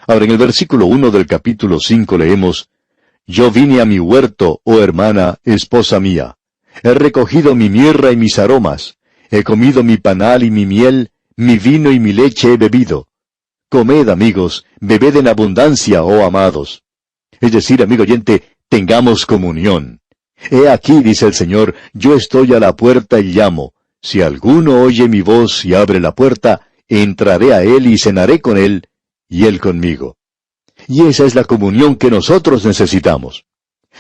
Ahora, en el versículo 1 del capítulo 5 leemos, Yo vine a mi huerto, oh hermana, esposa mía. He recogido mi mirra y mis aromas. He comido mi panal y mi miel, mi vino y mi leche he bebido. Comed, amigos, bebed en abundancia, oh amados. Es decir, amigo oyente, tengamos comunión. He aquí, dice el Señor, yo estoy a la puerta y llamo. Si alguno oye mi voz y abre la puerta, entraré a él y cenaré con él, y él conmigo. Y esa es la comunión que nosotros necesitamos.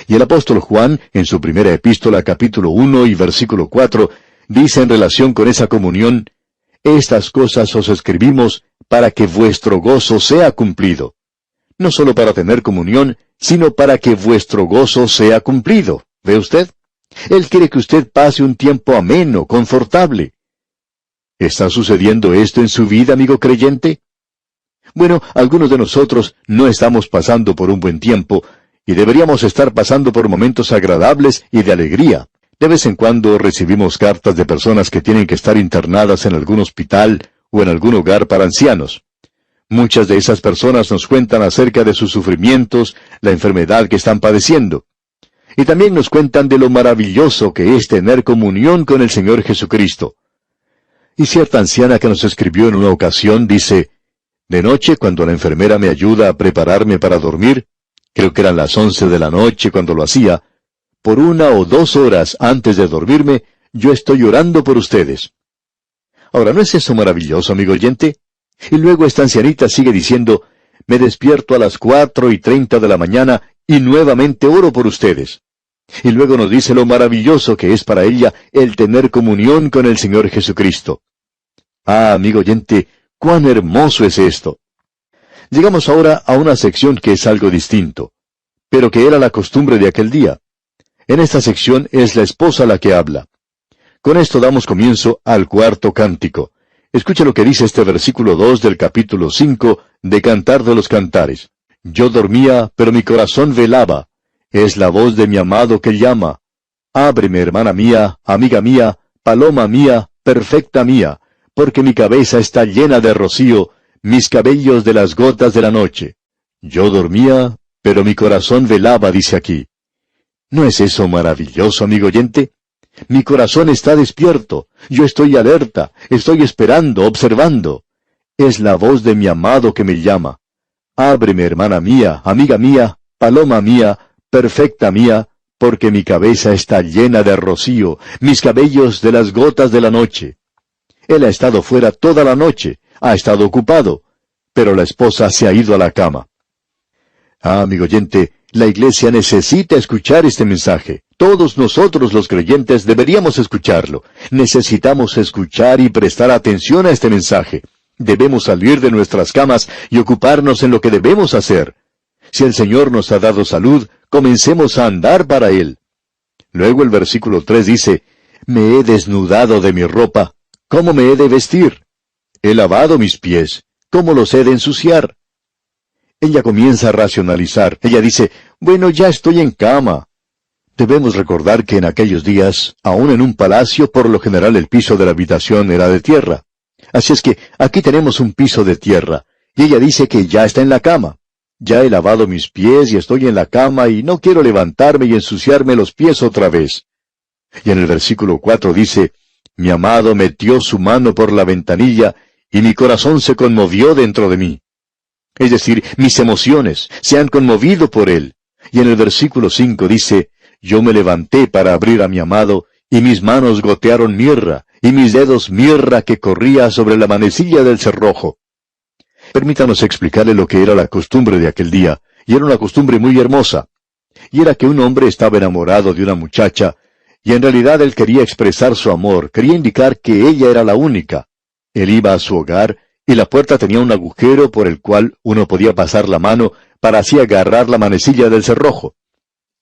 Y el apóstol Juan, en su primera epístola, capítulo 1 y versículo 4, dice en relación con esa comunión, Estas cosas os escribimos para que vuestro gozo sea cumplido. No solo para tener comunión, sino para que vuestro gozo sea cumplido. ¿Ve usted? Él quiere que usted pase un tiempo ameno, confortable. ¿Está sucediendo esto en su vida, amigo creyente? Bueno, algunos de nosotros no estamos pasando por un buen tiempo, y deberíamos estar pasando por momentos agradables y de alegría. De vez en cuando recibimos cartas de personas que tienen que estar internadas en algún hospital o en algún hogar para ancianos. Muchas de esas personas nos cuentan acerca de sus sufrimientos, la enfermedad que están padeciendo. Y también nos cuentan de lo maravilloso que es tener comunión con el Señor Jesucristo. Y cierta anciana que nos escribió en una ocasión dice, de noche, cuando la enfermera me ayuda a prepararme para dormir, creo que eran las 11 de la noche cuando lo hacía, por 1 o 2 horas antes de dormirme, yo estoy orando por ustedes. Ahora, ¿no es eso maravilloso, amigo oyente? Y luego esta ancianita sigue diciendo, me despierto a las 4:30 de la mañana y nuevamente oro por ustedes. Y luego nos dice lo maravilloso que es para ella el tener comunión con el Señor Jesucristo. Ah, amigo oyente, cuán hermoso es esto. Llegamos ahora a una sección que es algo distinto, pero que era la costumbre de aquel día. En esta sección es la esposa la que habla. Con esto damos comienzo al cuarto cántico. Escucha lo que dice este versículo 2 del capítulo 5 de Cantar de los Cantares. Yo dormía, pero mi corazón velaba. Es la voz de mi amado que llama. Ábreme, hermana mía, amiga mía, paloma mía, perfecta mía, porque mi cabeza está llena de rocío, mis cabellos de las gotas de la noche. Yo dormía, pero mi corazón velaba, dice aquí. ¿No es eso maravilloso, amigo oyente? Mi corazón está despierto, yo estoy alerta, estoy esperando, observando. Es la voz de mi amado que me llama. Ábreme, hermana mía, amiga mía, paloma mía, perfecta mía, porque mi cabeza está llena de rocío, mis cabellos de las gotas de la noche. Él ha estado fuera toda la noche, ha estado ocupado, pero la esposa se ha ido a la cama. Ah, amigo oyente, la iglesia necesita escuchar este mensaje. Todos nosotros los creyentes deberíamos escucharlo. Necesitamos escuchar y prestar atención a este mensaje. Debemos salir de nuestras camas y ocuparnos en lo que debemos hacer. Si el Señor nos ha dado salud, comencemos a andar para Él. Luego el versículo 3 dice, me he desnudado de mi ropa, ¿cómo me he de vestir? He lavado mis pies, ¿cómo los he de ensuciar? Ella comienza a racionalizar. Ella dice, bueno, ya estoy en cama. Debemos recordar que en aquellos días, aún en un palacio, por lo general el piso de la habitación era de tierra. Así es que aquí tenemos un piso de tierra, y ella dice que ya está en la cama. Ya he lavado mis pies y estoy en la cama y no quiero levantarme y ensuciarme los pies otra vez. Y en el versículo 4 dice, mi amado metió su mano por la ventanilla y mi corazón se conmovió dentro de mí. Es decir, mis emociones se han conmovido por él. Y en el versículo 5 dice, yo me levanté para abrir a mi amado, y mis manos gotearon mirra, y mis dedos mirra que corría sobre la manecilla del cerrojo. Permítanos explicarle lo que era la costumbre de aquel día, y era una costumbre muy hermosa. Y era que un hombre estaba enamorado de una muchacha, y en realidad él quería expresar su amor, quería indicar que ella era la única. Él iba a su hogar, y la puerta tenía un agujero por el cual uno podía pasar la mano para así agarrar la manecilla del cerrojo.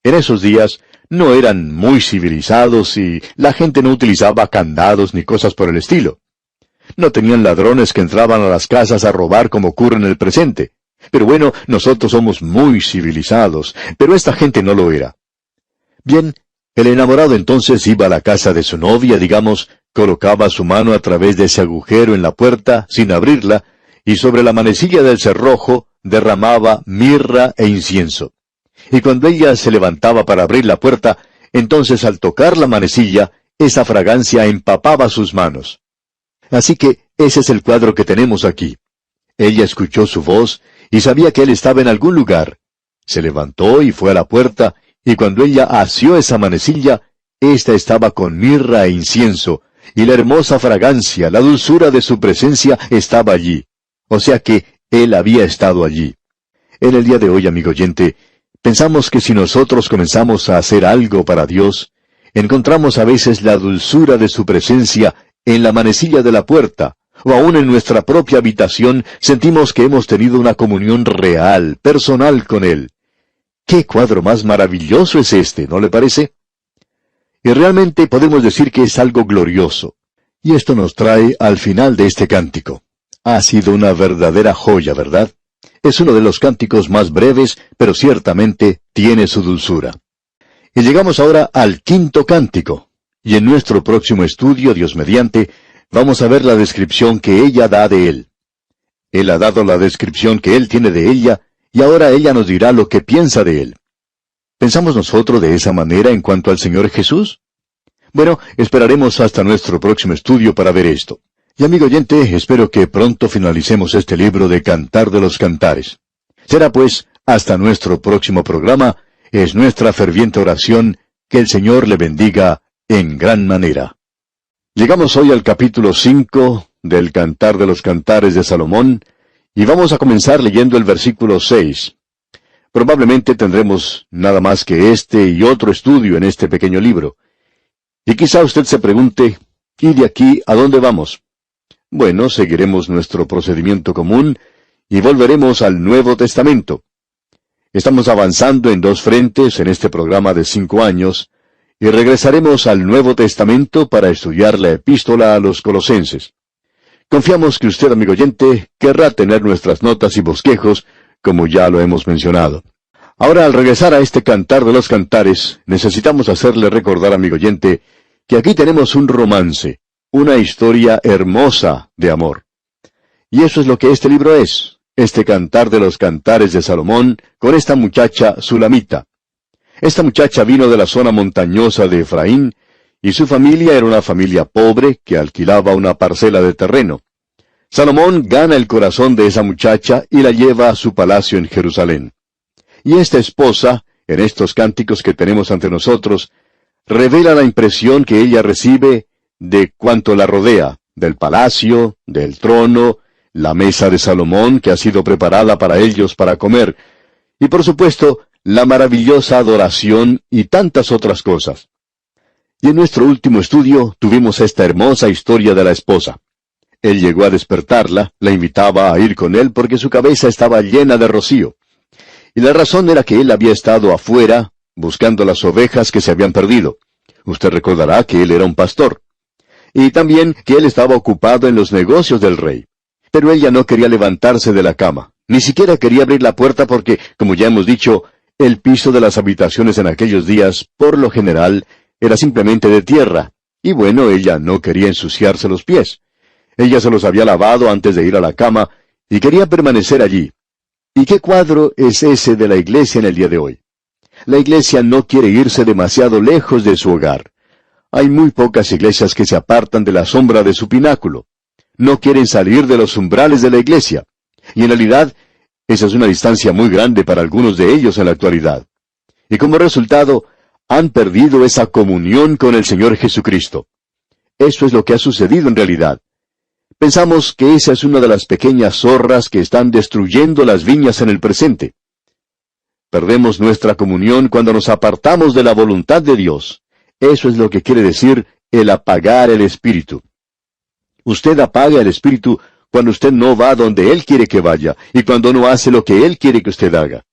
En esos días no eran muy civilizados y la gente no utilizaba candados ni cosas por el estilo. No tenían ladrones que entraban a las casas a robar como ocurre en el presente. Pero bueno, nosotros somos muy civilizados, pero esta gente no lo era. Bien, el enamorado entonces iba a la casa de su novia, digamos, colocaba su mano a través de ese agujero en la puerta, sin abrirla, y sobre la manecilla del cerrojo derramaba mirra e incienso. Y cuando ella se levantaba para abrir la puerta, entonces al tocar la manecilla, esa fragancia empapaba sus manos. Así que ese es el cuadro que tenemos aquí. Ella escuchó su voz y sabía que él estaba en algún lugar. Se levantó y fue a la puerta, y cuando ella asió esa manecilla, ésta estaba con mirra e incienso, y la hermosa fragancia, la dulzura de su presencia estaba allí. O sea que él había estado allí. En el día de hoy, amigo oyente, pensamos que si nosotros comenzamos a hacer algo para Dios, encontramos a veces la dulzura de su presencia en la manecilla de la puerta, o aún en nuestra propia habitación sentimos que hemos tenido una comunión real, personal con Él. ¡Qué cuadro más maravilloso es este!, ¿no le parece? Y realmente podemos decir que es algo glorioso. Y esto nos trae al final de este cántico. Ha sido una verdadera joya, ¿verdad? Es uno de los cánticos más breves, pero ciertamente tiene su dulzura. Y llegamos ahora al quinto cántico. Y en nuestro próximo estudio, Dios mediante, vamos a ver la descripción que ella da de él. Él ha dado la descripción que él tiene de ella, y ahora ella nos dirá lo que piensa de él. ¿Pensamos nosotros de esa manera en cuanto al Señor Jesús? Bueno, esperaremos hasta nuestro próximo estudio para ver esto. Y amigo oyente, espero que pronto finalicemos este libro de Cantar de los Cantares. Será pues, hasta nuestro próximo programa, es nuestra ferviente oración que el Señor le bendiga en gran manera. Llegamos hoy al capítulo 5 del Cantar de los Cantares de Salomón, y vamos a comenzar leyendo el versículo 6. Probablemente tendremos nada más que este y otro estudio en este pequeño libro. Y quizá usted se pregunte, ¿y de aquí a dónde vamos? Bueno, seguiremos nuestro procedimiento común y volveremos al Nuevo Testamento. Estamos avanzando en dos frentes en este programa de 5 años, y regresaremos al Nuevo Testamento para estudiar la epístola a los Colosenses. Confiamos que usted, amigo oyente, querrá tener nuestras notas y bosquejos, como ya lo hemos mencionado. Ahora, al regresar a este Cantar de los Cantares, necesitamos hacerle recordar, amigo oyente, que aquí tenemos un romance, una historia hermosa de amor. Y eso es lo que este libro es, este Cantar de los Cantares de Salomón, con esta muchacha Sulamita. Esta muchacha vino de la zona montañosa de Efraín, y su familia era una familia pobre que alquilaba una parcela de terreno. Salomón gana el corazón de esa muchacha y la lleva a su palacio en Jerusalén. Y esta esposa, en estos cánticos que tenemos ante nosotros, revela la impresión que ella recibe de cuanto la rodea, del palacio, del trono, la mesa de Salomón que ha sido preparada para ellos para comer, y por supuesto, la maravillosa adoración y tantas otras cosas. Y en nuestro último estudio tuvimos esta hermosa historia de la esposa. Él llegó a despertarla, la invitaba a ir con él porque su cabeza estaba llena de rocío. Y la razón era que él había estado afuera, buscando las ovejas que se habían perdido. Usted recordará que él era un pastor. Y también que él estaba ocupado en los negocios del rey. Pero ella no quería levantarse de la cama. Ni siquiera quería abrir la puerta porque, como ya hemos dicho, el piso de las habitaciones en aquellos días, por lo general, era simplemente de tierra. Y bueno, ella no quería ensuciarse los pies. Ella se los había lavado antes de ir a la cama y quería permanecer allí. ¿Y qué cuadro es ese de la iglesia en el día de hoy? La iglesia no quiere irse demasiado lejos de su hogar. Hay muy pocas iglesias que se apartan de la sombra de su pináculo. No quieren salir de los umbrales de la iglesia. Y en realidad, esa es una distancia muy grande para algunos de ellos en la actualidad. Y como resultado, han perdido esa comunión con el Señor Jesucristo. Eso es lo que ha sucedido en realidad. Pensamos que esa es una de las pequeñas zorras que están destruyendo las viñas en el presente. Perdemos nuestra comunión cuando nos apartamos de la voluntad de Dios. Eso es lo que quiere decir el apagar el espíritu. Usted apaga el espíritu cuando usted no va donde Él quiere que vaya, y cuando no hace lo que Él quiere que usted haga.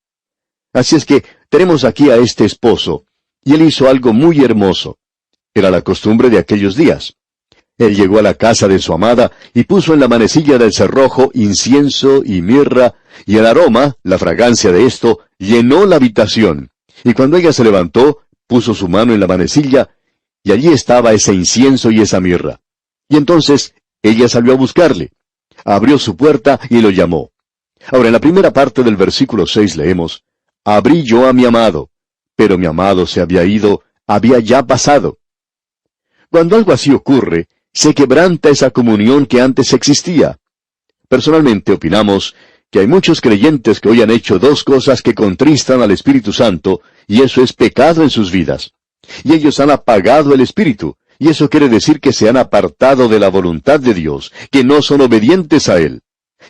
Así es que tenemos aquí a este esposo, y él hizo algo muy hermoso. Era la costumbre de aquellos días. Él llegó a la casa de su amada y puso en la manecilla del cerrojo incienso y mirra, y el aroma, la fragancia de esto, llenó la habitación. Y cuando ella se levantó, puso su mano en la manecilla, y allí estaba ese incienso y esa mirra. Y entonces ella salió a buscarle. Abrió su puerta y lo llamó. Ahora, en la primera parte del versículo 6 leemos, «Abrí yo a mi amado, pero mi amado se había ido, había ya pasado». Cuando algo así ocurre, se quebranta esa comunión que antes existía. Personalmente opinamos que hay muchos creyentes que hoy han hecho dos cosas que contristan al Espíritu Santo, y eso es pecado en sus vidas. Y ellos han apagado el Espíritu, y eso quiere decir que se han apartado de la voluntad de Dios, que no son obedientes a Él.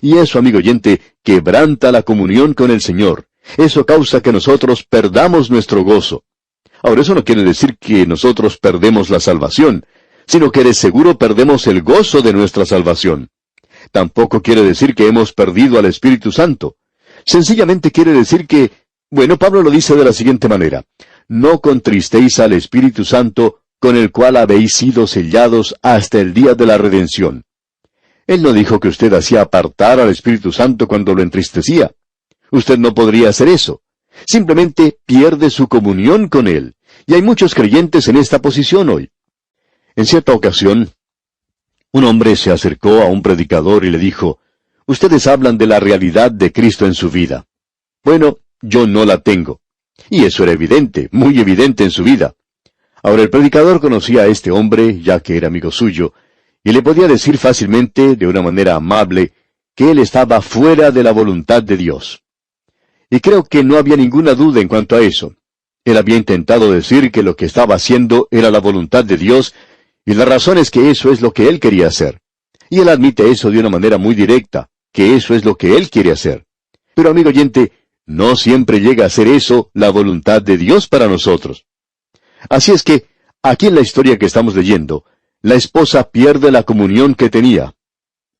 Y eso, amigo oyente, quebranta la comunión con el Señor. Eso causa que nosotros perdamos nuestro gozo. Ahora, eso no quiere decir que nosotros perdemos la salvación, sino que de seguro perdemos el gozo de nuestra salvación. Tampoco quiere decir que hemos perdido al Espíritu Santo. Sencillamente quiere decir que, bueno, Pablo lo dice de la siguiente manera, «No contristéis al Espíritu Santo, con el cual habéis sido sellados hasta el día de la redención». Él no dijo que usted hacía apartar al Espíritu Santo cuando lo entristecía. Usted no podría hacer eso. Simplemente pierde su comunión con Él. Y hay muchos creyentes en esta posición hoy. En cierta ocasión, un hombre se acercó a un predicador y le dijo, «Ustedes hablan de la realidad de Cristo en su vida. Bueno, yo no la tengo». Y eso era evidente, muy evidente en su vida. Ahora el predicador conocía a este hombre, ya que era amigo suyo, y le podía decir fácilmente, de una manera amable, que él estaba fuera de la voluntad de Dios. Y creo que no había ninguna duda en cuanto a eso. Él había intentado decir que lo que estaba haciendo era la voluntad de Dios, y la razón es que eso es lo que él quería hacer. Y él admite eso de una manera muy directa, que eso es lo que él quiere hacer. Pero amigo oyente, no siempre llega a ser eso la voluntad de Dios para nosotros. Así es que, aquí en la historia que estamos leyendo, la esposa pierde la comunión que tenía.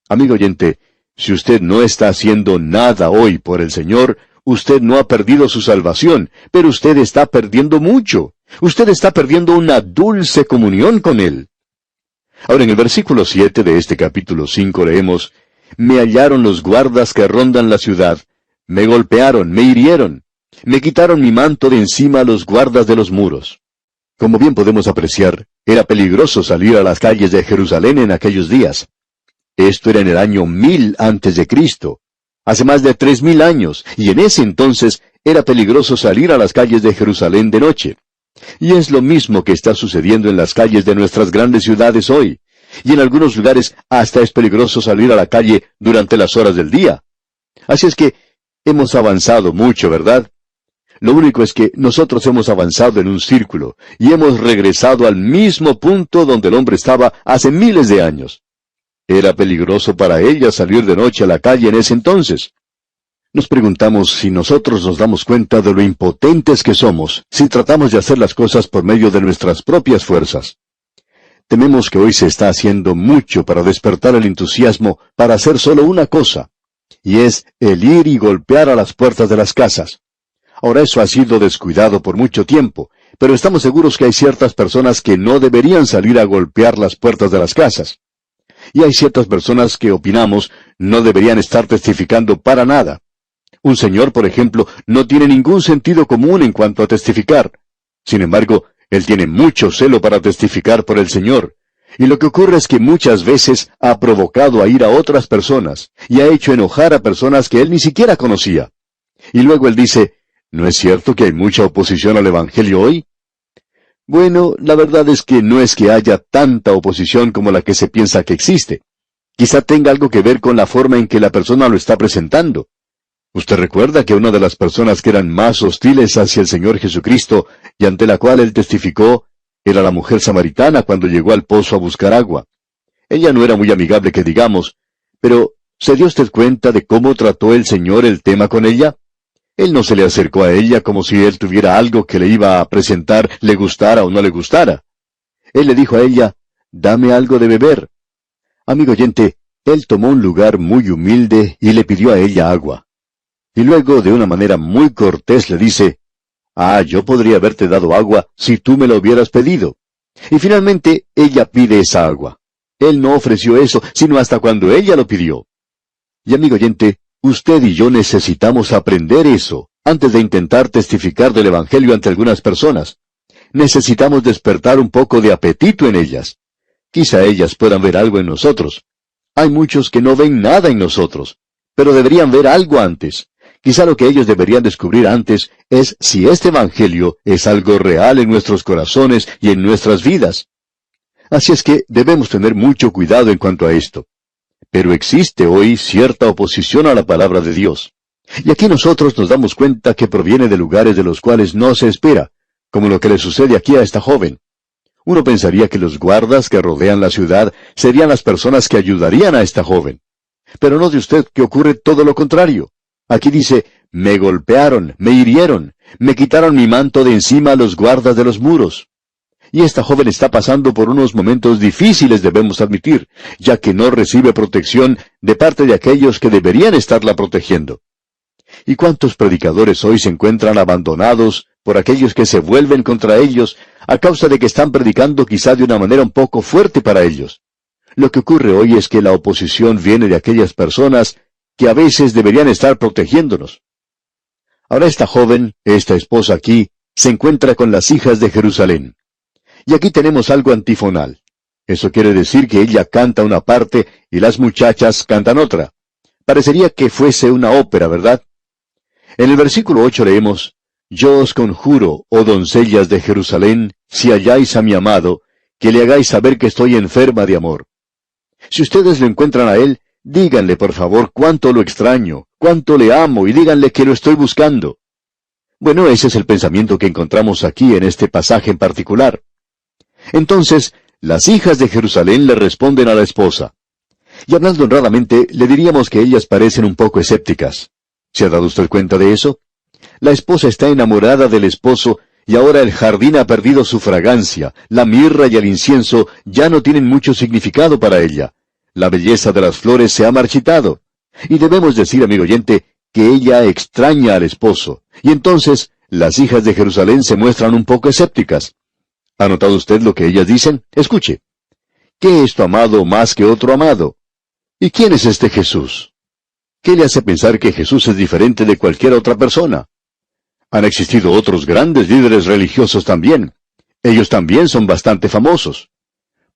Amigo oyente, si usted no está haciendo nada hoy por el Señor, usted no ha perdido su salvación, pero usted está perdiendo mucho. Usted está perdiendo una dulce comunión con Él. Ahora en el versículo 7 de este capítulo 5 leemos, «Me hallaron los guardas que rondan la ciudad, me golpearon, me hirieron, me quitaron mi manto de encima los guardas de los muros». Como bien podemos apreciar, era peligroso salir a las calles de Jerusalén en aquellos días. Esto era en el año 1000 antes de Cristo, hace más de 3000 años, y en ese entonces era peligroso salir a las calles de Jerusalén de noche. Y es lo mismo que está sucediendo en las calles de nuestras grandes ciudades hoy. Y en algunos lugares hasta es peligroso salir a la calle durante las horas del día. Así es que hemos avanzado mucho, ¿verdad? Lo único es que nosotros hemos avanzado en un círculo, y hemos regresado al mismo punto donde el hombre estaba hace miles de años. Era peligroso para ella salir de noche a la calle en ese entonces. Nos preguntamos si nosotros nos damos cuenta de lo impotentes que somos si tratamos de hacer las cosas por medio de nuestras propias fuerzas. Tememos que hoy se está haciendo mucho para despertar el entusiasmo para hacer solo una cosa, y es el ir y golpear a las puertas de las casas. Ahora eso ha sido descuidado por mucho tiempo, pero estamos seguros que hay ciertas personas que no deberían salir a golpear las puertas de las casas. Y hay ciertas personas que opinamos no deberían estar testificando para nada. Un señor, por ejemplo, no tiene ningún sentido común en cuanto a testificar. Sin embargo, él tiene mucho celo para testificar por el Señor. Y lo que ocurre es que muchas veces ha provocado a ir a otras personas, y ha hecho enojar a personas que él ni siquiera conocía. Y luego él dice, ¿no es cierto que hay mucha oposición al Evangelio hoy? Bueno, la verdad es que no es que haya tanta oposición como la que se piensa que existe. Quizá tenga algo que ver con la forma en que la persona lo está presentando. Usted recuerda que una de las personas que eran más hostiles hacia el Señor Jesucristo y ante la cual él testificó era la mujer samaritana cuando llegó al pozo a buscar agua. Ella no era muy amigable que digamos, pero ¿se dio usted cuenta de cómo trató el Señor el tema con ella? Él no se le acercó a ella como si él tuviera algo que le iba a presentar, le gustara o no le gustara. Él le dijo a ella, «Dame algo de beber». Amigo oyente, él tomó un lugar muy humilde y le pidió a ella agua. Y luego, de una manera muy cortés, le dice, yo podría haberte dado agua si tú me lo hubieras pedido. Y finalmente, ella pide esa agua. Él no ofreció eso, sino hasta cuando ella lo pidió. Y amigo oyente, usted y yo necesitamos aprender eso, antes de intentar testificar del Evangelio ante algunas personas. Necesitamos despertar un poco de apetito en ellas. Quizá ellas puedan ver algo en nosotros. Hay muchos que no ven nada en nosotros. pero deberían ver algo antes. Quizá lo que ellos deberían descubrir antes es si este Evangelio es algo real en nuestros corazones y en nuestras vidas. Así es que debemos tener mucho cuidado en cuanto a esto. Pero existe hoy cierta oposición a la palabra de Dios. Y aquí nosotros nos damos cuenta que proviene de lugares de los cuales no se espera, como lo que le sucede aquí a esta joven. Uno pensaría que los guardas que rodean la ciudad serían las personas que ayudarían a esta joven. Pero note usted que ocurre todo lo contrario. Aquí dice, me golpearon, me hirieron, me quitaron mi manto de encima a los guardas de los muros. Y esta joven está pasando por unos momentos difíciles, debemos admitir, ya que no recibe protección de parte de aquellos que deberían estarla protegiendo. ¿Y cuántos predicadores hoy se encuentran abandonados por aquellos que se vuelven contra ellos a causa de que están predicando quizá de una manera un poco fuerte para ellos? Lo que ocurre hoy es que la oposición viene de aquellas personas que a veces deberían estar protegiéndonos. Ahora esta joven, esta esposa aquí, se encuentra con las hijas de Jerusalén. Y aquí tenemos algo antifonal. Eso quiere decir que ella canta una parte y las muchachas cantan otra. Parecería que fuese una ópera, ¿verdad? En el versículo 8 leemos, Yo os conjuro, oh doncellas de Jerusalén, si halláis a mi amado, que le hagáis saber que estoy enferma de amor. Si ustedes lo encuentran a él, díganle por favor cuánto lo extraño, cuánto le amo, y díganle que lo estoy buscando. Bueno, ese es el pensamiento que encontramos aquí en este pasaje en particular. Entonces, las hijas de Jerusalén le responden a la esposa. Y hablando honradamente, le diríamos que ellas parecen un poco escépticas. ¿Se ha dado usted cuenta de eso? La esposa está enamorada del esposo y ahora el jardín ha perdido su fragancia, la mirra y el incienso ya no tienen mucho significado para ella. La belleza de las flores se ha marchitado. Y debemos decir, amigo oyente, que ella extraña al esposo. Y entonces, las hijas de Jerusalén se muestran un poco escépticas. ¿Ha notado usted lo que ellas dicen? Escuche. ¿Qué es tu amado más que otro amado? ¿Y quién es este Jesús? ¿Qué le hace pensar que Jesús es diferente de cualquier otra persona? Han existido otros grandes líderes religiosos también. Ellos también son bastante famosos.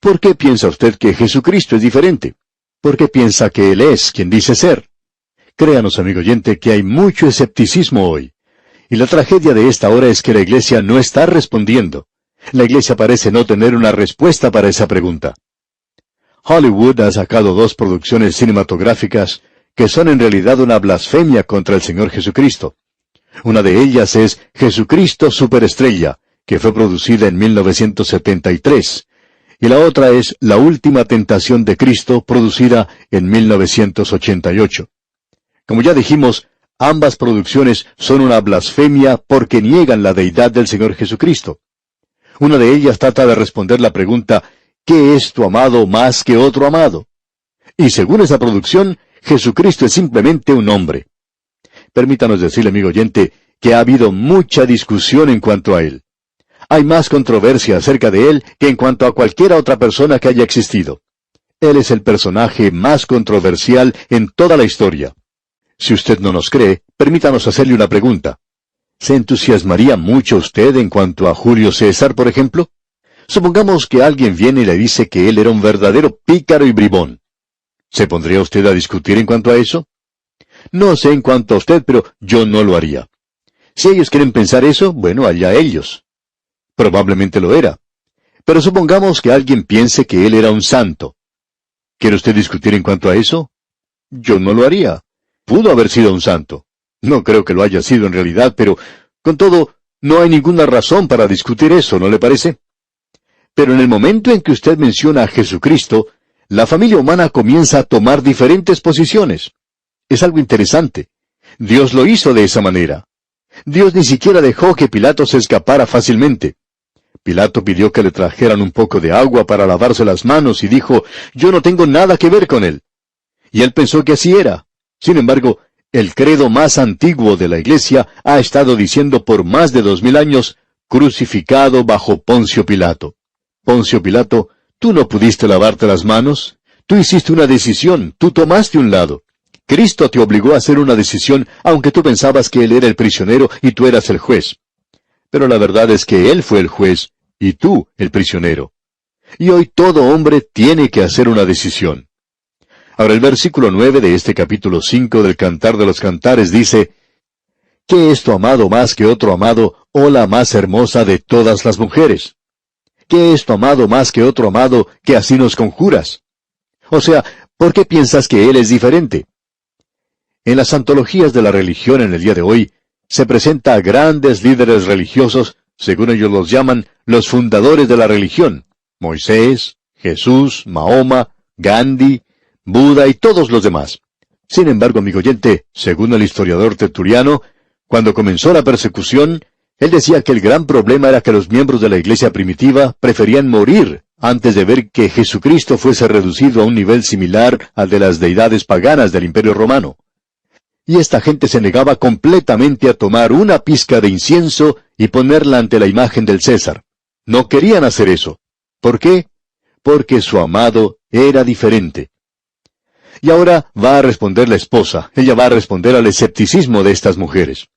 ¿Por qué piensa usted que Jesucristo es diferente? ¿Por qué piensa que Él es quien dice ser? Créanos, amigo oyente, que hay mucho escepticismo hoy. Y la tragedia de esta hora es que la iglesia no está respondiendo. La iglesia parece no tener una respuesta para esa pregunta. Hollywood ha sacado 2 producciones cinematográficas que son en realidad una blasfemia contra el Señor Jesucristo. Una de ellas es Jesucristo Superestrella, que fue producida en 1973, y la otra es La Última Tentación de Cristo, producida en 1988. Como ya dijimos, ambas producciones son una blasfemia porque niegan la deidad del Señor Jesucristo. Una de ellas trata de responder la pregunta, ¿qué es tu amado más que otro amado? Y según esa producción, Jesucristo es simplemente un hombre. Permítanos decirle, amigo oyente, que ha habido mucha discusión en cuanto a él. Hay más controversia acerca de él que en cuanto a cualquier otra persona que haya existido. Él es el personaje más controversial en toda la historia. Si usted no nos cree, permítanos hacerle una pregunta. ¿Se entusiasmaría mucho usted en cuanto a Julio César, por ejemplo? Supongamos que alguien viene y le dice que él era un verdadero pícaro y bribón. ¿Se pondría usted a discutir en cuanto a eso? No sé en cuanto a usted, pero yo no lo haría. Si ellos quieren pensar eso, bueno, allá ellos. Probablemente lo era. Pero supongamos que alguien piense que él era un santo. ¿Quiere usted discutir en cuanto a eso? Yo no lo haría. Pudo haber sido un santo. No creo que lo haya sido en realidad, pero, con todo, no hay ninguna razón para discutir eso, ¿no le parece? Pero en el momento en que usted menciona a Jesucristo, la familia humana comienza a tomar diferentes posiciones. Es algo interesante. Dios lo hizo de esa manera. Dios ni siquiera dejó que Pilato se escapara fácilmente. Pilato pidió que le trajeran un poco de agua para lavarse las manos y dijo, yo no tengo nada que ver con él. Y él pensó que así era. Sin embargo, el credo más antiguo de la Iglesia ha estado diciendo por más de 2000 años, crucificado bajo Poncio Pilato. Poncio Pilato, tú no pudiste lavarte las manos. Tú hiciste una decisión, tú tomaste un lado. Cristo te obligó a hacer una decisión, aunque tú pensabas que Él era el prisionero y tú eras el juez. Pero la verdad es que Él fue el juez y tú el prisionero. Y hoy todo hombre tiene que hacer una decisión. Ahora el versículo 9 de este capítulo 5 del Cantar de los Cantares dice, ¿qué es tu amado más que otro amado, o la más hermosa de todas las mujeres? ¿Qué es tu amado más que otro amado, que así nos conjuras? O sea, ¿por qué piensas que él es diferente? En las antologías de la religión en el día de hoy, se presenta a grandes líderes religiosos, según ellos los llaman, los fundadores de la religión: Moisés, Jesús, Mahoma, Gandhi, Buda y todos los demás. Sin embargo, amigo oyente, según el historiador Tertuliano, cuando comenzó la persecución, él decía que el gran problema era que los miembros de la iglesia primitiva preferían morir antes de ver que Jesucristo fuese reducido a un nivel similar al de las deidades paganas del Imperio Romano. Y esta gente se negaba completamente a tomar una pizca de incienso y ponerla ante la imagen del César. No querían hacer eso. ¿Por qué? Porque su amado era diferente. Y ahora va a responder la esposa. Ella va a responder al escepticismo de estas mujeres.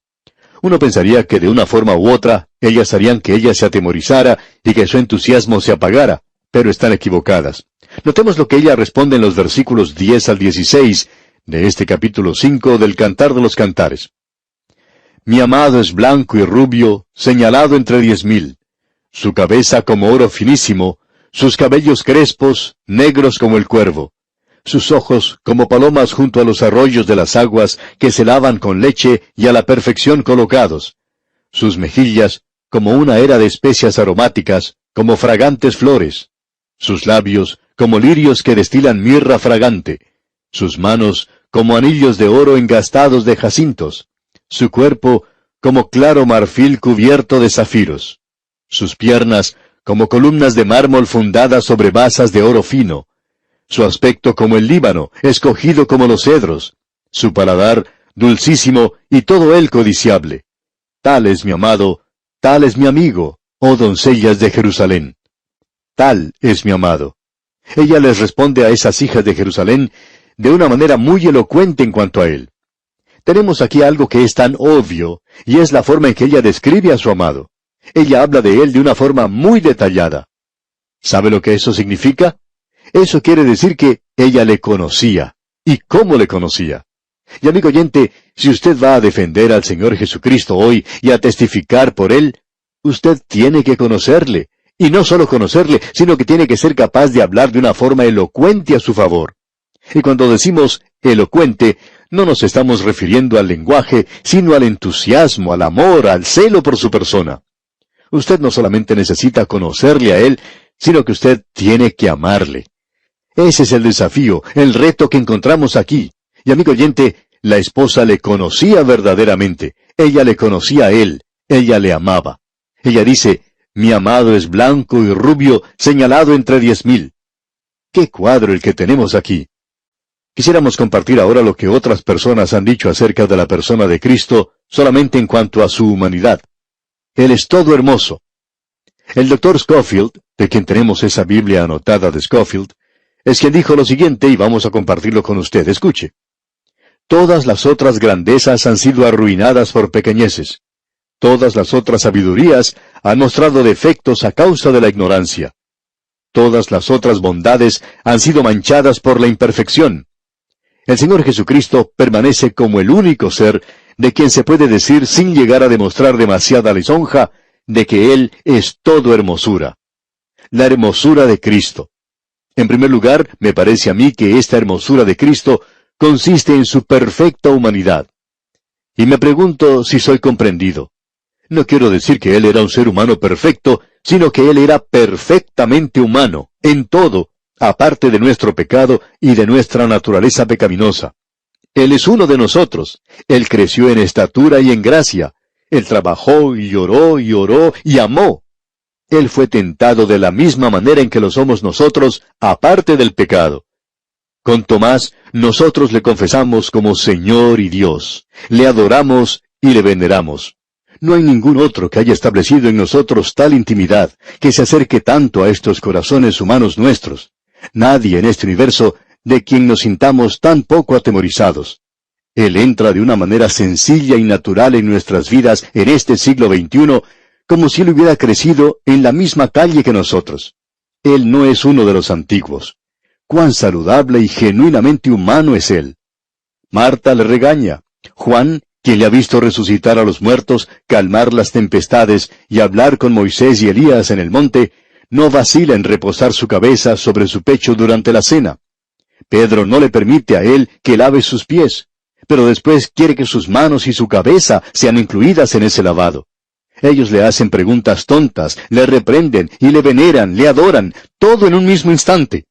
Uno pensaría que de una forma u otra, ellas harían que ella se atemorizara y que su entusiasmo se apagara, pero están equivocadas. Notemos lo que ella responde en los versículos 10 al 16, de este capítulo 5 del Cantar de los Cantares. Mi amado es blanco y rubio, señalado entre 10,000. Su cabeza como oro finísimo, sus cabellos crespos, negros como el cuervo. Sus ojos como palomas junto a los arroyos de las aguas que se lavan con leche y a la perfección colocados. Sus mejillas como una era de especias aromáticas, como fragantes flores. Sus labios como lirios que destilan mirra fragante. Sus manos como anillos de oro engastados de jacintos, su cuerpo como claro marfil cubierto de zafiros, sus piernas como columnas de mármol fundadas sobre basas de oro fino, su aspecto como el Líbano, escogido como los cedros, su paladar dulcísimo y todo él codiciable. Tal es mi amado, tal es mi amigo, oh doncellas de Jerusalén. Tal es mi amado. Ella les responde a esas hijas de Jerusalén de una manera muy elocuente en cuanto a él. Tenemos aquí algo que es tan obvio, y es la forma en que ella describe a su amado. Ella habla de él de una forma muy detallada. ¿Sabe lo que eso significa? Eso quiere decir que ella le conocía. ¿Y cómo le conocía? Y amigo oyente, si usted va a defender al Señor Jesucristo hoy y a testificar por él, usted tiene que conocerle. Y no solo conocerle, sino que tiene que ser capaz de hablar de una forma elocuente a su favor. Y cuando decimos elocuente, no nos estamos refiriendo al lenguaje, sino al entusiasmo, al amor, al celo por su persona. Usted no solamente necesita conocerle a él, sino que usted tiene que amarle. Ese es el desafío, el reto que encontramos aquí. Y amigo oyente, la esposa le conocía verdaderamente. Ella le conocía a él. Ella le amaba. Ella dice, mi amado es blanco y rubio, señalado entre 10,000. ¡Qué cuadro el que tenemos aquí! Quisiéramos compartir ahora lo que otras personas han dicho acerca de la persona de Cristo, solamente en cuanto a su humanidad. Él es todo hermoso. El Dr. Scofield, de quien tenemos esa Biblia anotada de Scofield, es quien dijo lo siguiente, y vamos a compartirlo con usted. Escuche. Todas las otras grandezas han sido arruinadas por pequeñeces. Todas las otras sabidurías han mostrado defectos a causa de la ignorancia. Todas las otras bondades han sido manchadas por la imperfección. El Señor Jesucristo permanece como el único ser de quien se puede decir sin llegar a demostrar demasiada lisonja, de que Él es todo hermosura. La hermosura de Cristo. En primer lugar, me parece a mí que esta hermosura de Cristo consiste en su perfecta humanidad. Y me pregunto si soy comprendido. No quiero decir que Él era un ser humano perfecto, sino que Él era perfectamente humano, en todo, aparte de nuestro pecado y de nuestra naturaleza pecaminosa. Él es uno de nosotros. Él creció en estatura y en gracia. Él trabajó y oró y amó. Él fue tentado de la misma manera en que lo somos nosotros, aparte del pecado. Con Tomás, nosotros le confesamos como Señor y Dios. Le adoramos y le veneramos. No hay ningún otro que haya establecido en nosotros tal intimidad, que se acerque tanto a estos corazones humanos nuestros. Nadie en este universo de quien nos sintamos tan poco atemorizados. Él entra de una manera sencilla y natural en nuestras vidas en este siglo XXI, como si Él hubiera crecido en la misma calle que nosotros. Él no es uno de los antiguos. Cuán saludable y genuinamente humano es él. Marta le regaña. Juan, quien le ha visto resucitar a los muertos, calmar las tempestades y hablar con Moisés y Elías en el monte, no vacila en reposar su cabeza sobre su pecho durante la cena. Pedro no le permite a él que lave sus pies, pero después quiere que sus manos y su cabeza sean incluidas en ese lavado. Ellos le hacen preguntas tontas, le reprenden y le veneran, le adoran, todo en un mismo instante.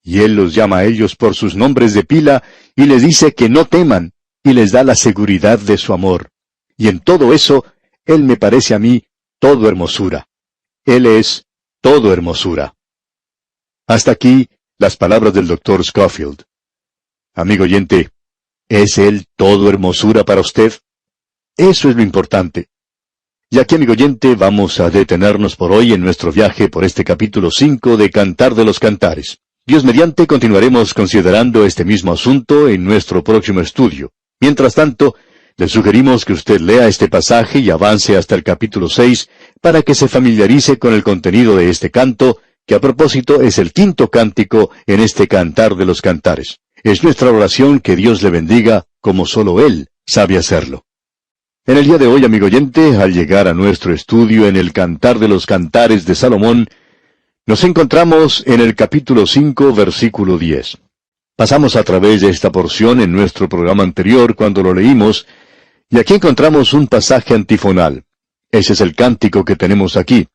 Y él los llama a ellos por sus nombres de pila y les dice que no teman, y les da la seguridad de su amor. Y en todo eso, él me parece a mí todo hermosura. Él es todo hermosura. Hasta aquí las palabras del Dr. Scofield. Amigo oyente, ¿es él todo hermosura para usted? Eso es lo importante. Y aquí, amigo oyente, vamos a detenernos por hoy en nuestro viaje por este capítulo 5 de Cantar de los Cantares. Dios mediante continuaremos considerando este mismo asunto en nuestro próximo estudio. Mientras tanto, le sugerimos que usted lea este pasaje y avance hasta el capítulo 6 para que se familiarice con el contenido de este canto, que a propósito es el quinto cántico en este Cantar de los Cantares. Es nuestra oración que Dios le bendiga como solo Él sabe hacerlo. En el día de hoy, amigo oyente, al llegar a nuestro estudio en el Cantar de los Cantares de Salomón, nos encontramos en el capítulo 5, versículo 10. Pasamos a través de esta porción en nuestro programa anterior cuando lo leímos, y aquí encontramos un pasaje antifonal. Ese es el cántico que tenemos aquí.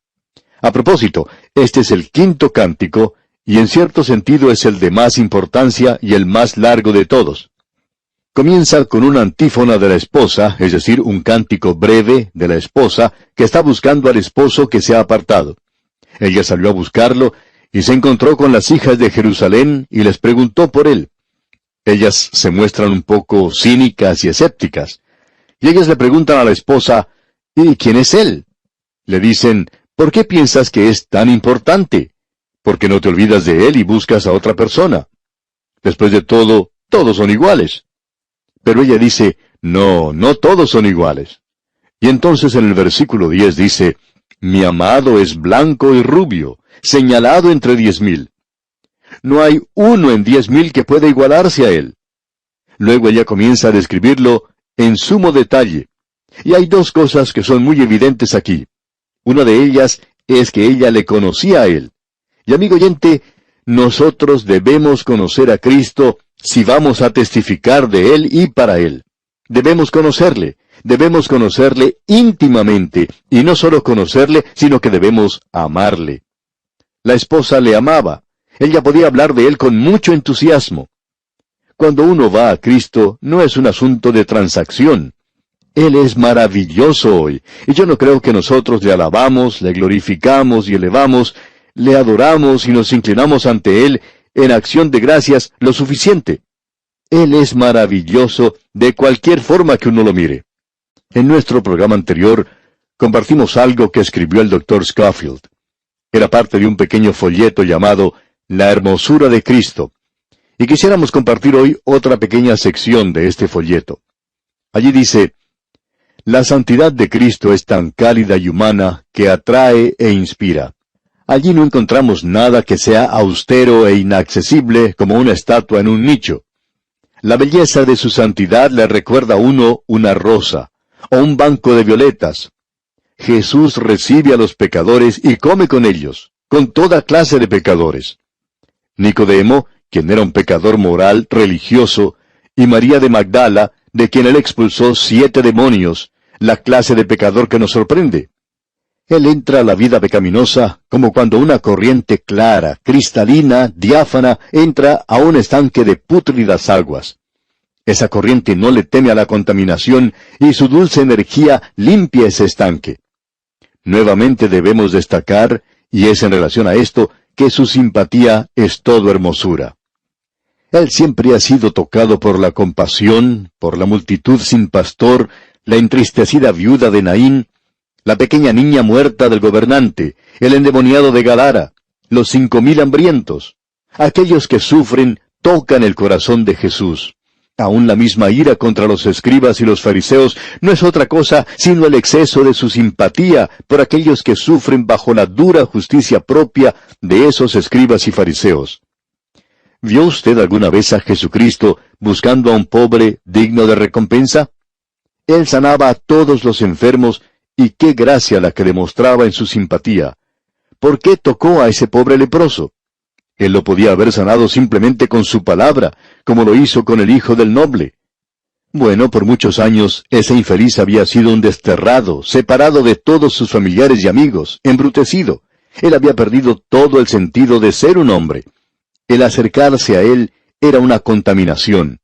A propósito, este es el quinto cántico, y en cierto sentido es el de más importancia y el más largo de todos. Comienza con una antífona de la esposa, es decir, un cántico breve de la esposa que está buscando al esposo que se ha apartado. Ella salió a buscarlo y se encontró con las hijas de Jerusalén y les preguntó por él. Ellas se muestran un poco cínicas y escépticas. Y ellas le preguntan a la esposa, ¿y quién es él? Le dicen, ¿por qué piensas que es tan importante? ¿Por qué no te olvidas de él y buscas a otra persona? Después de todo, todos son iguales. Pero ella dice, no todos son iguales. Y entonces en el versículo 10 dice, mi amado es blanco y rubio, señalado entre 10,000. No hay uno en 10,000 que pueda igualarse a él. Luego ella comienza a describirlo en sumo detalle. Y hay dos cosas que son muy evidentes aquí. Una de ellas es que ella le conocía a él. Y amigo oyente, nosotros debemos conocer a Cristo si vamos a testificar de él y para él. Debemos conocerle íntimamente, y no solo conocerle, sino que debemos amarle. La esposa le amaba. Ella podía hablar de él con mucho entusiasmo. Cuando uno va a Cristo, no es un asunto de transacción. Él es maravilloso hoy, y yo no creo que nosotros le alabamos, le glorificamos y elevamos, le adoramos y nos inclinamos ante Él en acción de gracias lo suficiente. Él es maravilloso de cualquier forma que uno lo mire. En nuestro programa anterior, compartimos algo que escribió el Dr. Scofield. Era parte de un pequeño folleto llamado La hermosura de Cristo. Y quisiéramos compartir hoy otra pequeña sección de este folleto. Allí dice, la santidad de Cristo es tan cálida y humana que atrae e inspira. Allí no encontramos nada que sea austero e inaccesible como una estatua en un nicho. La belleza de su santidad le recuerda a uno una rosa, o un banco de violetas. Jesús recibe a los pecadores y come con ellos, con toda clase de pecadores. Nicodemo, quien era un pecador moral, religioso, y María de Magdala, de quien él expulsó 7 demonios, la clase de pecador que nos sorprende. Él entra a la vida pecaminosa como cuando una corriente clara, cristalina, diáfana, entra a un estanque de pútridas aguas. Esa corriente no le teme a la contaminación y su dulce energía limpia ese estanque. Nuevamente debemos destacar, y es en relación a esto, que su simpatía es todo hermosura. Él siempre ha sido tocado por la compasión, por la multitud sin pastor, la entristecida viuda de Naín, la pequeña niña muerta del gobernante, el endemoniado de Gadara, los 5,000 hambrientos. Aquellos que sufren tocan el corazón de Jesús. Aún la misma ira contra los escribas y los fariseos no es otra cosa sino el exceso de su simpatía por aquellos que sufren bajo la dura justicia propia de esos escribas y fariseos. ¿Vio usted alguna vez a Jesucristo buscando a un pobre digno de recompensa? Él sanaba a todos los enfermos, y qué gracia la que demostraba en su simpatía. ¿Por qué tocó a ese pobre leproso? Él lo podía haber sanado simplemente con su palabra, como lo hizo con el hijo del noble. Bueno, por muchos años, ese infeliz había sido un desterrado, separado de todos sus familiares y amigos, embrutecido. Él había perdido todo el sentido de ser un hombre. El acercarse a él era una contaminación.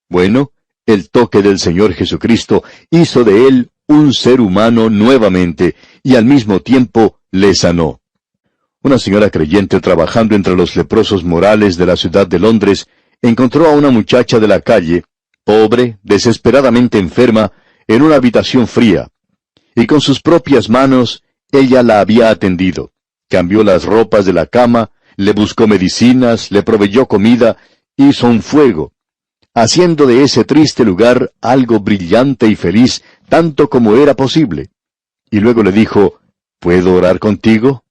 Bueno, el toque del Señor Jesucristo hizo de él un ser humano nuevamente, y al mismo tiempo le sanó. Una señora creyente trabajando entre los leprosos morales de la ciudad de Londres encontró a una muchacha de la calle, pobre, desesperadamente enferma, en una habitación fría, y con sus propias manos ella la había atendido. Cambió las ropas de la cama, le buscó medicinas, le proveyó comida, hizo un fuego, haciendo de ese triste lugar algo brillante y feliz, tanto como era posible. Y luego le dijo, ¿puedo orar contigo?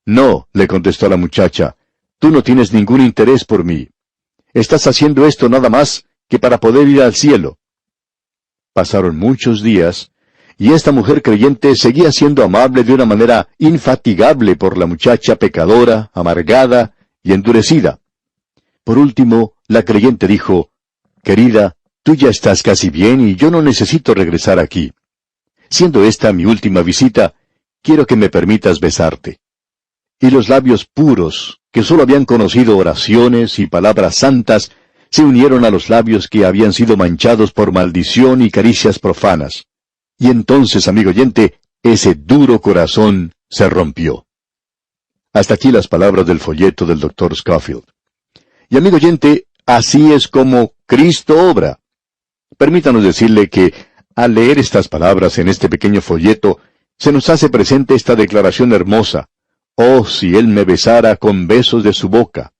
No, le contestó la muchacha, tú no tienes ningún interés por mí. Estás haciendo esto nada más que para poder ir al cielo. Pasaron muchos días, y esta mujer creyente seguía siendo amable de una manera infatigable por la muchacha pecadora, amargada y endurecida. Por último, la creyente dijo, «Querida, tú ya estás casi bien y yo no necesito regresar aquí. Siendo esta mi última visita, quiero que me permitas besarte». Y los labios puros, que sólo habían conocido oraciones y palabras santas, se unieron a los labios que habían sido manchados por maldición y caricias profanas. Y entonces, amigo oyente, ese duro corazón se rompió. Hasta aquí las palabras del folleto del Dr. Scofield. Y amigo oyente, así es como Cristo obra. Permítanos decirle que, al leer estas palabras en este pequeño folleto, se nos hace presente esta declaración hermosa. «Oh, si Él me besara con besos de su boca».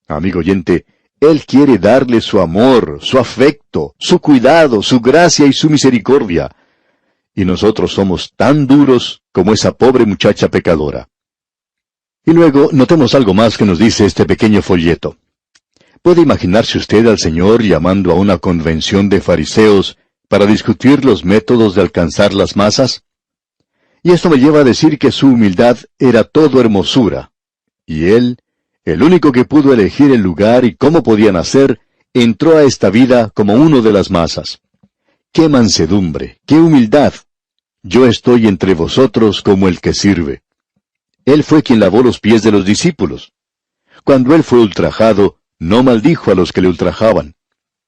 Amigo oyente, Él quiere darle su amor, su afecto, su cuidado, su gracia y su misericordia. Y nosotros somos tan duros como esa pobre muchacha pecadora. Y luego, notemos algo más que nos dice este pequeño folleto. ¿Puede imaginarse usted al Señor llamando a una convención de fariseos para discutir los métodos de alcanzar las masas? Y esto me lleva a decir que su humildad era todo hermosura. Y Él, el único que pudo elegir el lugar y cómo podían hacer, entró a esta vida como uno de las masas. ¡Qué mansedumbre! ¡Qué humildad! Yo estoy entre vosotros como el que sirve. Él fue quien lavó los pies de los discípulos. Cuando Él fue ultrajado, no maldijo a los que le ultrajaban.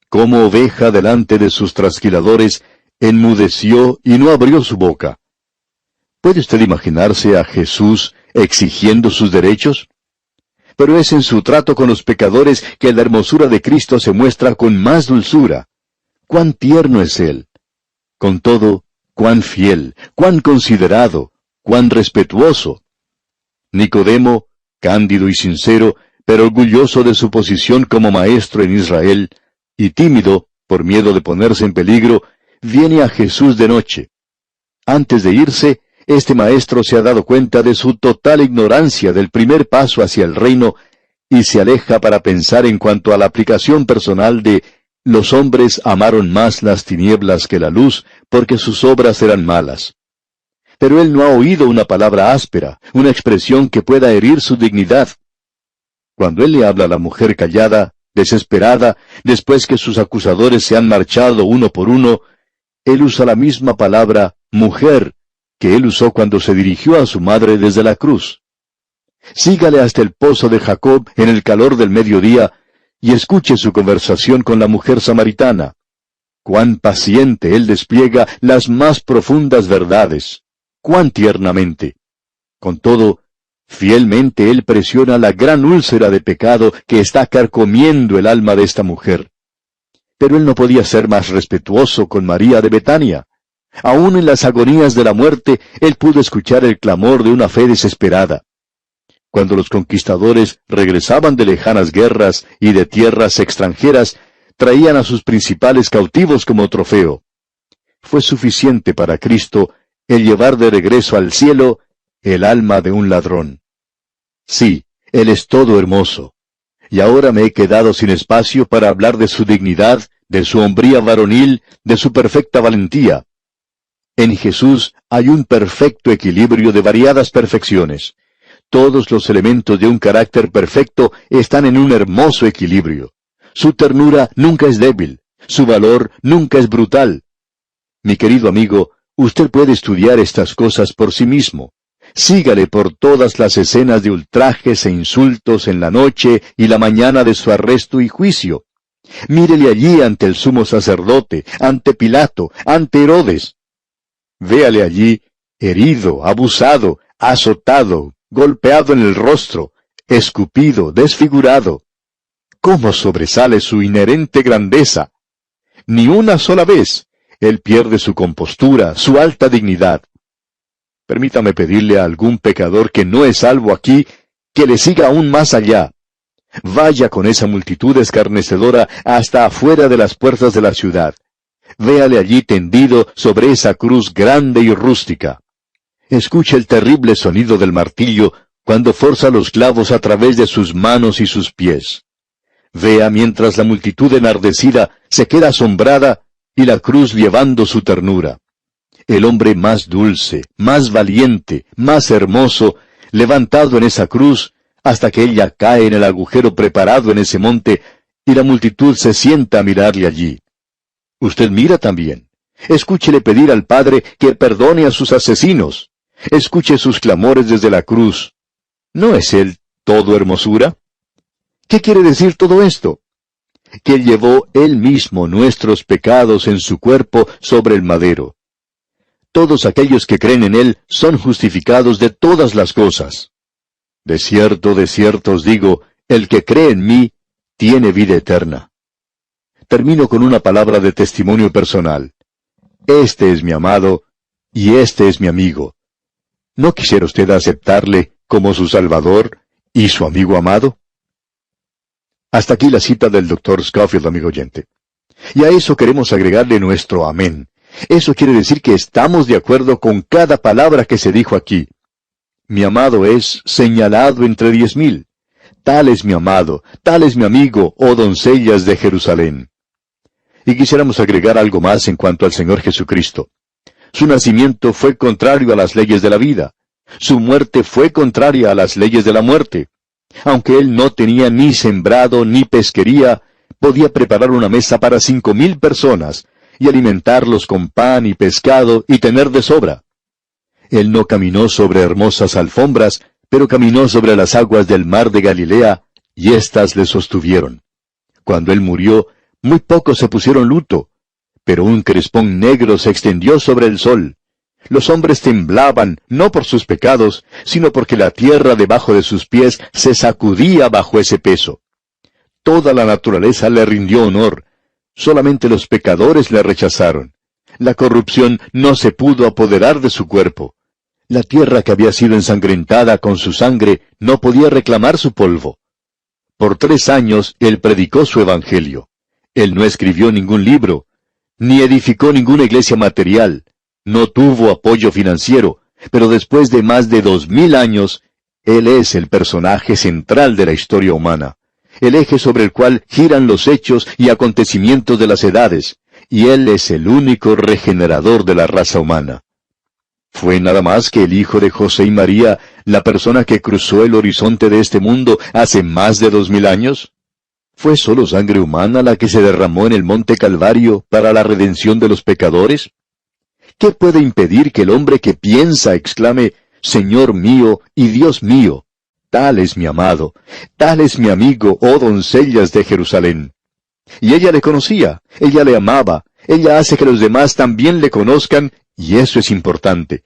Como oveja delante de sus trasquiladores, enmudeció y no abrió su boca. ¿Puede usted imaginarse a Jesús exigiendo sus derechos? Pero es en su trato con los pecadores que la hermosura de Cristo se muestra con más dulzura. ¡Cuán tierno es Él! Con todo, cuán fiel, cuán considerado, cuán respetuoso. Nicodemo, cándido y sincero, pero orgulloso de su posición como maestro en Israel, y tímido, por miedo de ponerse en peligro, viene a Jesús de noche. Antes de irse, este maestro se ha dado cuenta de su total ignorancia del primer paso hacia el reino, y se aleja para pensar en cuanto a la aplicación personal de «los hombres amaron más las tinieblas que la luz, porque sus obras eran malas». Pero él no ha oído una palabra áspera, una expresión que pueda herir su dignidad. Cuando él le habla a la mujer callada, desesperada, después que sus acusadores se han marchado uno por uno, él usa la misma palabra mujer que él usó cuando se dirigió a su madre desde la cruz. Sígale hasta el pozo de Jacob en el calor del mediodía y escuche su conversación con la mujer samaritana. Cuán paciente él despliega las más profundas verdades. Cuán tiernamente. Con todo, fielmente él presiona la gran úlcera de pecado que está carcomiendo el alma de esta mujer. Pero él no podía ser más respetuoso con María de Betania. Aún en las agonías de la muerte, él pudo escuchar el clamor de una fe desesperada. Cuando los conquistadores regresaban de lejanas guerras y de tierras extranjeras, traían a sus principales cautivos como trofeo. Fue suficiente para Cristo el llevar de regreso al cielo el alma de un ladrón. Sí, Él es todo hermoso. y ahora me he quedado sin espacio para hablar de su dignidad, de su hombría varonil, de su perfecta valentía. En Jesús hay un perfecto equilibrio de variadas perfecciones. Todos los elementos de un carácter perfecto están en un hermoso equilibrio. Su ternura nunca es débil, su valor nunca es brutal. Mi querido amigo, usted puede estudiar estas cosas por sí mismo. Sígale por todas las escenas de ultrajes e insultos en la noche y la mañana de su arresto y juicio. Mírele allí ante el sumo sacerdote, ante Pilato, ante Herodes. Véale allí, herido, abusado, azotado, golpeado en el rostro, escupido, desfigurado. ¿Cómo sobresale su inherente grandeza? Ni una sola vez él pierde su compostura, su alta dignidad. Permítame pedirle a algún pecador que no es salvo aquí, que le siga aún más allá. Vaya con esa multitud escarnecedora hasta afuera de las puertas de la ciudad. Véale allí tendido sobre esa cruz grande y rústica. Escuche el terrible sonido del martillo cuando forza los clavos a través de sus manos y sus pies. Vea mientras la multitud enardecida se queda asombrada y la cruz llevando su ternura. El hombre más dulce, más valiente, más hermoso, levantado en esa cruz, hasta que ella cae en el agujero preparado en ese monte, y la multitud se sienta a mirarle allí. Usted mira también. Escúchele pedir al Padre que perdone a sus asesinos. Escuche sus clamores desde la cruz. ¿No es Él todo hermosura? ¿Qué quiere decir todo esto? Que Él llevó Él mismo nuestros pecados en su cuerpo sobre el madero. Todos aquellos que creen en Él son justificados de todas las cosas. De cierto os digo, el que cree en mí, tiene vida eterna. Termino con una palabra de testimonio personal. Este es mi amado, y este es mi amigo. ¿No quisiera usted aceptarle como su Salvador y su amigo amado? Hasta aquí la cita del Dr. Scofield, amigo oyente. Y a eso queremos agregarle nuestro amén. Eso quiere decir que estamos de acuerdo con cada palabra que se dijo aquí. Mi amado es señalado entre 10,000. Tal es mi amado, tal es mi amigo, oh doncellas de Jerusalén. Y quisiéramos agregar algo más en cuanto al Señor Jesucristo. Su nacimiento fue contrario a las leyes de la vida. Su muerte fue contraria a las leyes de la muerte. Aunque Él no tenía ni sembrado ni pesquería, podía preparar una mesa para 5,000 personas, y alimentarlos con pan y pescado y tener de sobra. Él no caminó sobre hermosas alfombras, pero caminó sobre las aguas del mar de Galilea, y éstas le sostuvieron. Cuando Él murió, muy pocos se pusieron luto, pero un crespón negro se extendió sobre el sol. Los hombres temblaban, no por sus pecados, sino porque la tierra debajo de sus pies se sacudía bajo ese peso. Toda la naturaleza le rindió honor. Solamente los pecadores le rechazaron. La corrupción no se pudo apoderar de su cuerpo. La tierra que había sido ensangrentada con su sangre no podía reclamar su polvo. Por 3 años Él predicó su evangelio. Él no escribió ningún libro, ni edificó ninguna iglesia material, no tuvo apoyo financiero, pero después de más de 2000 años, Él es el personaje central de la historia humana, el eje sobre el cual giran los hechos y acontecimientos de las edades, y Él es el único regenerador de la raza humana. ¿Fue nada más que el hijo de José y María la persona que cruzó el horizonte de este mundo hace más de 2000 años? ¿Fue solo sangre humana la que se derramó en el monte Calvario para la redención de los pecadores? ¿Qué puede impedir que el hombre que piensa exclame, Señor mío y Dios mío? Tal es mi amado, tal es mi amigo, oh doncellas de Jerusalén. Y ella le conocía, ella le amaba, ella hace que los demás también le conozcan, y eso es importante.